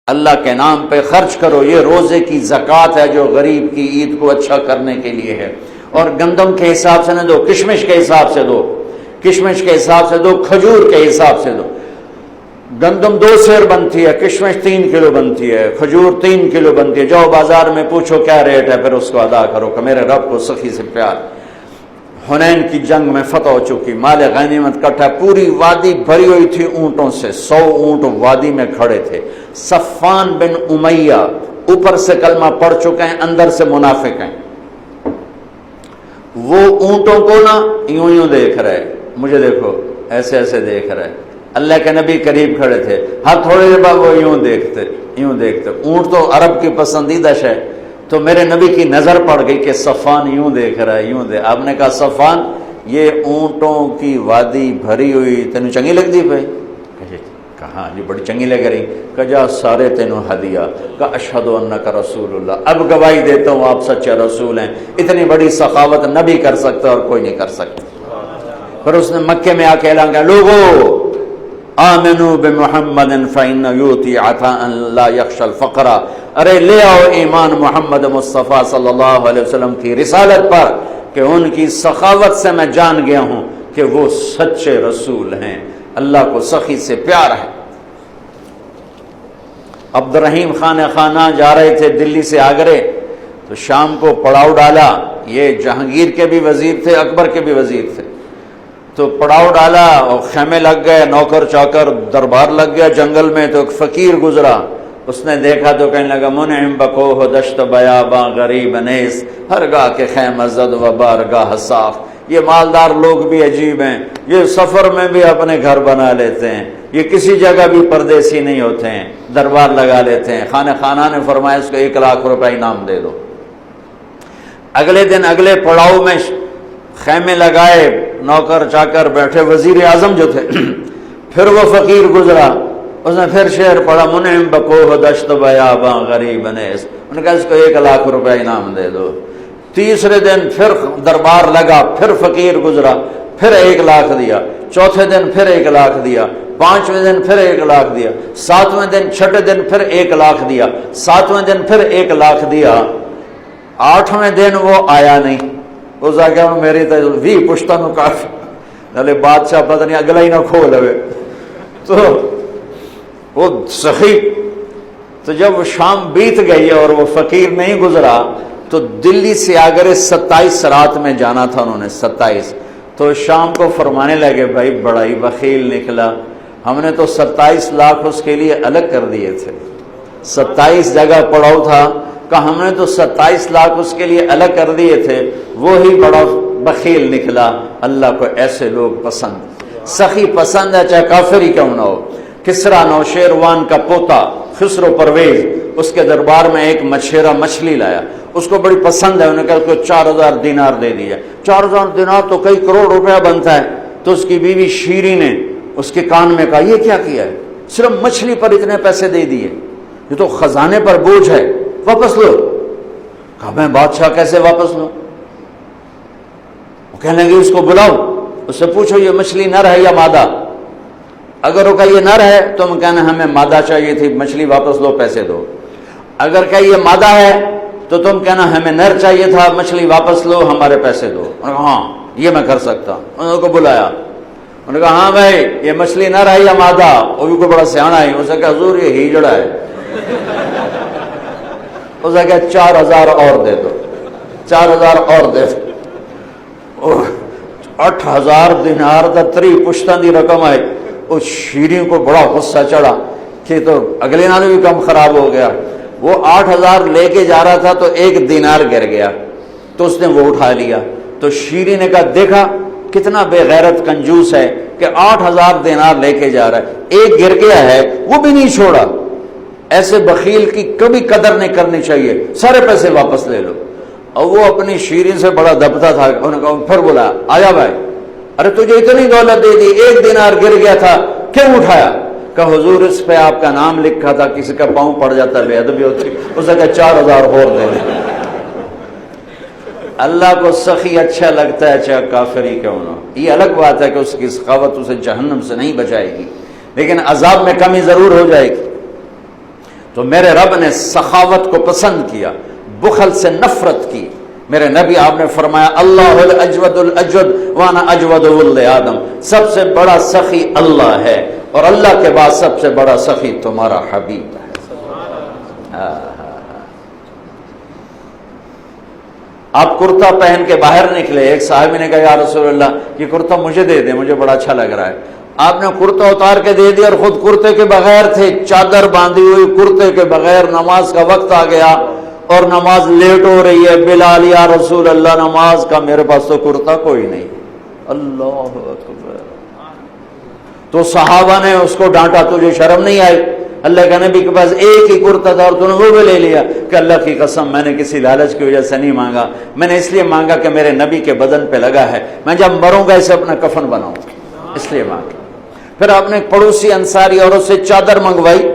اللہ کے نام پہ خرچ کرو، یہ روزے کی زکوٰۃ ہے جو غریب کی عید کو اچھا کرنے کے لیے ہے۔ اور گندم کے حساب سے نہ دو، کشمش کے حساب سے دو، کشمش کے حساب سے دو، کھجور کے حساب سے دو۔ گندم 2 سیر بنتی ہے، کشمش 3 کلو بنتی ہے، کھجور 3 کلو بنتی ہے، جاؤ بازار میں پوچھو کیا ریٹ ہے، پھر اس کو ادا کرو کہ میرے رب کو سخی سے پیار۔ حنین کی جنگ میں فتح ہو چکی، مال غنیمت کٹھا، پوری وادی بھری ہوئی تھی اونٹوں سے، 100 اونٹ وادی میں کھڑے تھے۔ صفان بن امیہ اوپر سے کلمہ پڑھ چکے ہیں، اندر سے منافق ہیں، وہ اونٹوں کو نا یوں یوں دیکھ رہے، مجھے دیکھو ایسے ایسے دیکھ رہے۔ اللہ کے نبی قریب کھڑے تھے، ہر تھوڑے دیر بعد وہ یوں دیکھتے یوں دیکھتے۔ اونٹ تو عرب کی پسندیدہ شے، تو میرے نبی کی نظر پڑ گئی کہ صفان یوں دیکھ رہا ہے، یوں دیکھ۔ آپ نے کہا صفان یہ اونٹوں کی وادی بھری ہوئی تینوں چنگی لگ دی بھائی؟ کہاں جی بڑی چنگی لگ رہی۔ کہ جا سارے تینوں ہدیہ، کہ اشہد انک رسول اللہ، اب گواہی دیتا ہوں آپ سچے رسول ہیں۔ اتنی بڑی سخاوت نبی کر سکتا اور کوئی نہیں کر سکتا۔ پھر اس نے مکے میں آ کے اعلان کیا، لوگو آمنوا بمحمد فإن یؤتی عطاء لا یخشى الفقر، ارے لے آؤ ایمان محمد مصطفیٰ صلی اللہ علیہ وسلم کی رسالت پر کہ ان کی سخاوت سے میں جان گیا ہوں کہ وہ سچے رسول ہیں، اللہ کو سخی سے پیار ہے۔ عبد الرحیم خانہ جا رہے تھے دلی سے آگرے، تو شام کو پڑاؤ ڈالا، یہ جہانگیر کے بھی وزیر تھے، اکبر کے بھی وزیر تھے، تو پڑاؤ ڈالا اور خیمے لگ گئے، نوکر چاکر دربار لگ گیا جنگل میں۔ تو ایک فقیر گزرا، اس نے دیکھا تو کہنے لگا، منعم بکوہ دشت بیاباں غریب نیس، ہر گاہ کے خیمہ زد و بارگاہ صاف۔ یہ مالدار لوگ بھی عجیب ہیں، یہ سفر میں بھی اپنے گھر بنا لیتے ہیں، یہ کسی جگہ بھی پردیسی نہیں ہوتے ہیں، دربار لگا لیتے ہیں۔ خانہ نے فرمایا اس کو 1 لاکھ روپے انعام دے دو۔ اگلے دن اگلے پڑاؤ میں خیمے لگائے، نوکر چاکر بیٹھے، وزیر اعظم جو تھے پھر وہ فقیر گزرا، اس نے پھر شعر پڑھا، منعم بکوہ دشت بیاباں غریب نیس، انہوں نے کہا اس کو 1 لاکھ روپے انعام دے دو۔ تیسرے دن پھر دربار لگا، پھر فقیر گزرا، پھر 1 لاکھ دیا۔ چوتھے دن پھر 1 لاکھ دیا۔ 5ویں دن پھر 1 لاکھ دیا۔ 7ویں دن، 6ٹھے دن پھر 1 لاکھ دیا۔ 7ویں دن پھر 1 لاکھ دیا۔ 8ویں دن وہ آیا نہیں، وہ جا کے میری تو بھی پشتہ نو کافی نلے بادشاہ پتہ نہیں اگلا ہی نہ کھو لوے، تو وہ سخی۔ تو جب شام بیت گئی اور وہ فقیر نہیں گزرا، تو دلی سے آگرے 27 رات میں جانا تھا انہوں نے، 27۔ تو شام کو فرمانے لگے، بھائی بڑا ہی بخیل نکلا، ہم نے تو 27 لاکھ اس کے لیے الگ کر دیے تھے، 27 جگہ پڑاؤ تھا، کہ ہم نے تو 27 لاکھ اس کے لیے الگ کر دیے تھے، وہی بڑا بخیل نکلا۔ اللہ کو ایسے لوگ پسند، سخی پسند ہے، چاہے کافر ہی کیوں نہ ہو۔ کسرا نوشیروان کا پوتا خسرو پرویز، اس کے دربار میں ایک مچھیرا مچھلی لایا، اس کو بڑی پسند ہے، انہوں نے کہا اس کو 4000 دینار دے دیا۔ 4000 دینار تو کئی کروڑ روپیہ بنتا ہے۔ تو اس کی بیوی شیری نے اس کے کان میں کہا، یہ کیا کیا ہے، صرف مچھلی پر اتنے پیسے دے دیے، یہ تو خزانے پر بوجھ ہے، واپس لو۔ کہا میں بادشاہ کیسے واپس لوں؟ وہ کہنے لگے اس کو بلاؤ، اس سے پوچھو یہ مچھلی نر ہے یا مادہ؟ اگر وہ کہا یہ نر ہے تو ہم کہنا ہمیں مادہ چاہیے تھی، مچھلی واپس لو، پیسے دو۔ اگر کہ یہ مادہ ہے تو تم کہنا ہمیں نر چاہیے تھا، مچھلی واپس لو، ہمارے پیسے دو۔ انہوں نے کہا ہاں یہ میں کر سکتا ہوں۔ انہوں کو بلایا، انہوں نے کہا ہاں بھائی یہ مچھلی نر ہے یا مادہ؟ وہ بھی کوئی بڑا سیاںا ہے، اسے کہا حضور یہ ہیجڑا ہے۔ اسے کہا 4000 اور دے دو، 4000 اور دے دو۔ 8000 دینار دا 3 پشتاں دی رقم آئی۔ اس شیریں کو بڑا غصہ چڑھا کہ تو اگلے نال بھی کم خراب ہو گیا۔ وہ 8000 لے کے جا رہا تھا تو 1 دینار گر گیا، تو اس نے وہ اٹھا لیا۔ تو شیریں نے کہا دیکھا کتنا بے غیرت کنجوس ہے کہ 8000 دینار لے کے جا رہا ہے، 1 گر گیا ہے وہ بھی نہیں چھوڑا۔ ایسے بخیل کی کبھی قدر نہیں کرنی چاہیے، سارے پیسے واپس لے لو۔ اور وہ اپنی شیریں سے بڑا دبتا تھا، انہوں نے کہا پھر بولا آیا بھائی، ارے تجھے اتنی دولت دے دی، 1 دینار گر گیا تھا کیوں اٹھایا؟ کہ حضور اس پہ آپ کا نام لکھا تھا، کسی کا پاؤں پڑ جاتا بے ادبی ہوتی، اسے کہا 4000 اور دے دیں۔ اللہ کو سخی اچھا لگتا ہے چاہے کافر ہی کیوں نہ ہو۔ یہ الگ بات ہے کہ اس کی سخاوت اسے جہنم سے نہیں بچائے گی، لیکن عذاب میں کمی ضرور ہو جائے گی۔ تو تو میرے رب نے سخاوت کو پسند کیا، بخل سے نفرت کی۔ میرے نبی آپ نے فرمایا اللہ الاجود الاجود وانا اجود ولد آدم، سب سے بڑا سخی اللہ ہے اور اللہ کے بعد سب سے بڑا سخی تمہارا حبیب ہے۔ آپ کرتا پہن کے باہر نکلے، ایک صحابی نے کہا یا رسول اللہ یہ کرتا مجھے دے دیں، مجھے بڑا اچھا لگ رہا ہے۔ آپ نے کرتا اتار کے دے دیا اور خود کرتے کے بغیر تھے، چادر باندھی ہوئی کرتے کے بغیر، نماز کا وقت آ گیا اور نماز لیٹ ہو رہی ہے۔ بلال یا رسول اللہ نماز کا، میرے پاس تو کرتا کوئی نہیں۔ اللہ اکبر۔ تو صحابہ نے اس کو ڈانٹا، تجھے شرم نہیں آئی؟ اللہ کے نبی کے پاس ایک ہی کرتا تھا اور تو نے وہ بھی لے لیا۔ کہ اللہ کی قسم میں نے کسی لالچ کی وجہ سے نہیں مانگا، میں نے اس لیے مانگا کہ میرے نبی کے بدن پہ لگا ہے، میں جب مروں گا اسے اپنا کفن بناؤں، اس لیے مانگا۔ پھر آپ نے پڑوسی انصاری عورت سے چادر منگوائی،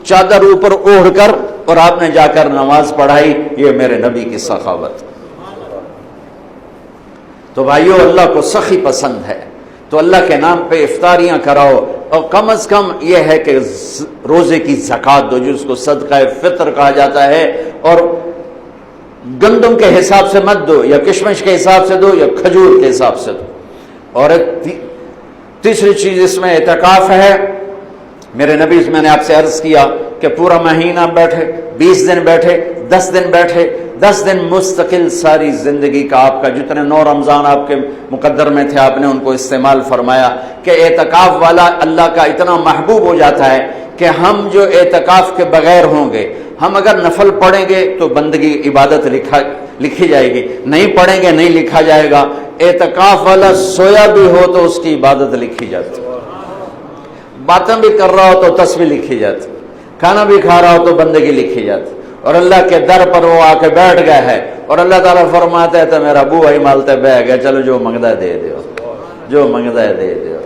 چادر اوپر اوڑھ کر، اور آپ نے جا کر نماز پڑھائی۔ یہ میرے نبی کی سخاوت۔ تو بھائیو اللہ کو سخی پسند ہے، تو اللہ کے نام پہ افطاریاں کراؤ، اور کم از کم یہ ہے کہ روزے کی زکوٰۃ دو، جس کو صدقہ فطر کہا جاتا ہے، اور گندم کے حساب سے مت دو، یا کشمش کے حساب سے دو، یا کھجور کے حساب سے دو۔ اور ایک تیسری چیز اس میں اعتکاف ہے۔ میرے نبی میں نے آپ سے عرض کیا کہ پورا مہینہ بیٹھے، 20 دن بیٹھے، 10 دن بیٹھے، 10 دن مستقل ساری زندگی کا آپ کا جتنے 9 رمضان آپ کے مقدر میں تھے آپ نے ان کو استعمال فرمایا کہ اعتکاف والا اللہ کا اتنا محبوب ہو جاتا ہے کہ ہم جو اعتکاف کے بغیر ہوں گے، ہم اگر نفل پڑھیں گے تو بندگی عبادت لکھی جائے گی، نہیں پڑھیں گے نہیں لکھا جائے گا۔ اعتکاف والا سویا بھی ہو تو اس کی عبادت لکھی جاتی، باتیں بھی کر رہا ہو تو تسبیح لکھی جاتی، کھانا بھی کھا رہا ہو تو بندگی لکھی جاتی۔ اور اللہ کے در پر وہ آ کے بیٹھ گیا ہے اور اللہ تعالیٰ فرماتے ہے تو میرا بو بھائی مالتے بہ گیا، چلو جو منگتا ہے دے دیو، جو منگتا ہے دے دیو۔